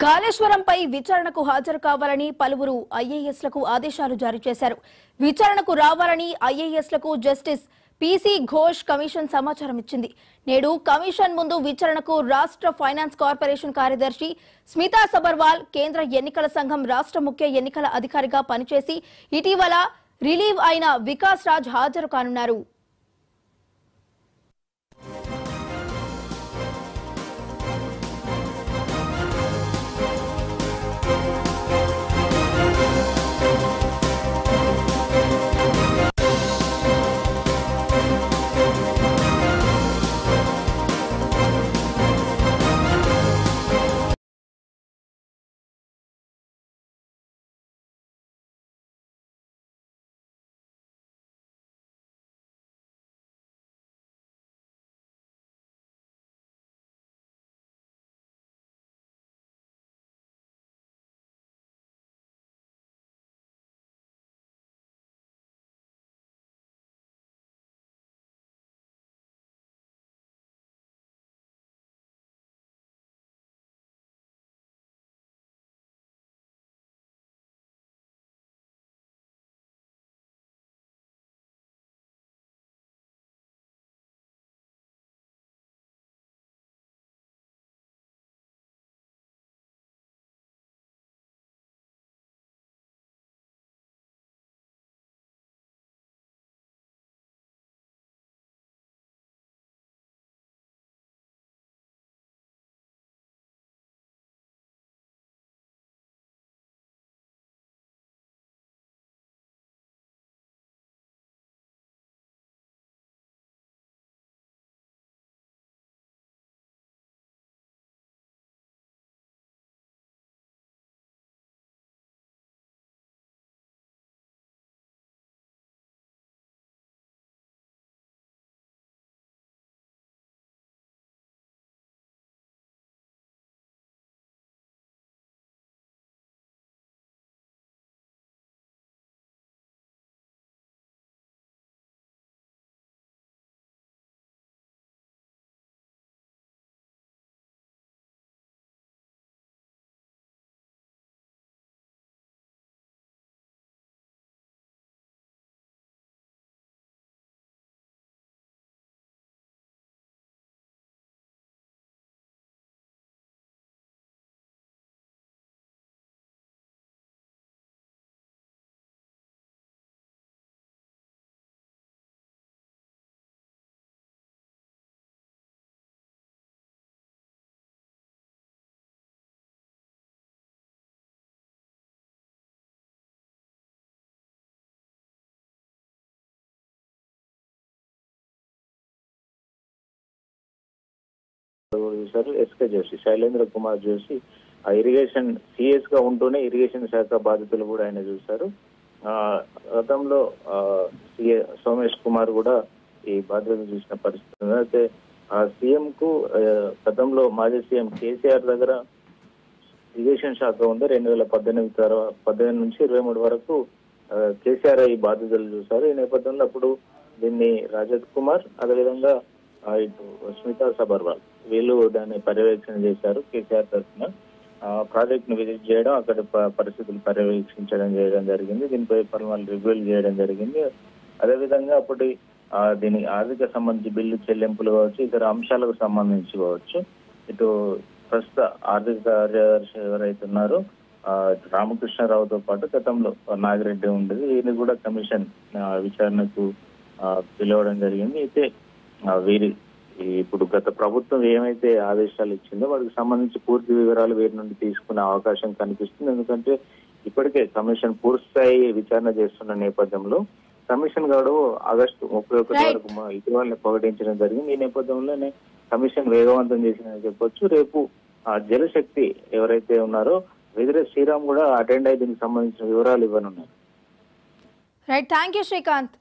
కాళేశ్వరంపై విచారణకు హాజరు కావాలని పలువురు ఐఏఎస్లకు ఆదేశాలు జారీ చేశారు. విచారణకు రావాలని ఐఏఎస్లకు జస్టిస్ పీసీ ఘోష్ కమిషన్ సమాచారం ఇచ్చింది. నేడు కమిషన్ ముందు విచారణకు రాష్ట్ర ఫైనాన్స్ కార్పొరేషన్ కార్యదర్శి స్మితా సబర్వాల్, కేంద్ర ఎన్నికల సంఘం రాష్ట్ర ముఖ్య ఎన్నికల అధికారిగా పనిచేసి ఇటీవల రిలీవ్ అయిన వికాస్ రాజ్ హాజరు కానున్నారు. SK Joshi, Shailendra Kumar Joshi irrigation CS గా ఉంటూనే ఇరిగేషన్ శాఖ బాధితులు కూడా ఆయన చూశారు. గతంలో సోమేష్ కుమార్ కూడా ఈ బాధ్యతలు చూసిన పరిస్థితి. అయితే సీఎం కు గతంలో మాజీ సీఎం కేసీఆర్ దగ్గర ఇరిగేషన్ శాఖ ఉంది. 2018 నుంచి 23 వరకు కేసీఆర్ ఈ బాధ్యతలు చూశారు. ఈ నేపథ్యంలో అప్పుడు దీన్ని రాజత్ కుమార్, అదేవిధంగా ఇటు స్మితా సబర్వాల్ వీళ్ళు దాన్ని పర్యవేక్షణ చేశారు. కేసీఆర్ తరఫున ప్రాజెక్ట్ ను విజిట్ చేయడం, అక్కడ పరిస్థితులు పర్యవేక్షించడం చేయడం జరిగింది. దీనిపై పలుమార్లు రివ్యూలు చేయడం జరిగింది. అదేవిధంగా అప్పటి దీని ఆర్థిక సంబంధించి బిల్లు చెల్లింపులు కావచ్చు, ఇతర అంశాలకు సంబంధించి కావచ్చు, ఇటు ప్రస్తుత ఆర్థిక కార్యదర్శి ఎవరైతే ఉన్నారో రామకృష్ణారావుతో పాటు గతంలో నాగిరెడ్డి ఉండేది. వీరిని కూడా కమిషన్ విచారణకు పిలవడం జరిగింది. అయితే వీరి ఇప్పుడు గత ప్రభుత్వం ఏమైతే ఆదేశాలు ఇచ్చిందో వాటికి సంబంధించి పూర్తి వివరాలు వీరి నుండి తీసుకునే అవకాశం కనిపిస్తుంది. ఎందుకంటే ఇప్పటికే కమిషన్ పూర్తిస్థాయి విచారణ చేస్తున్న నేపథ్యంలో కమిషన్ గడువు ఆగస్టు 31 వరకు ఇటీవల ప్రకటించడం జరిగింది. ఈ నేపథ్యంలోనే కమిషన్ వేగవంతం చేసిందని చెప్పొచ్చు. రేపు జలశక్తి ఎవరైతే ఉన్నారో వెదిరే శ్రీరామ్ కూడా అటెండ్ అయ్యి దీనికి సంబంధించిన వివరాలు ఇవ్వనున్నారు. Right, thank you Srikanth.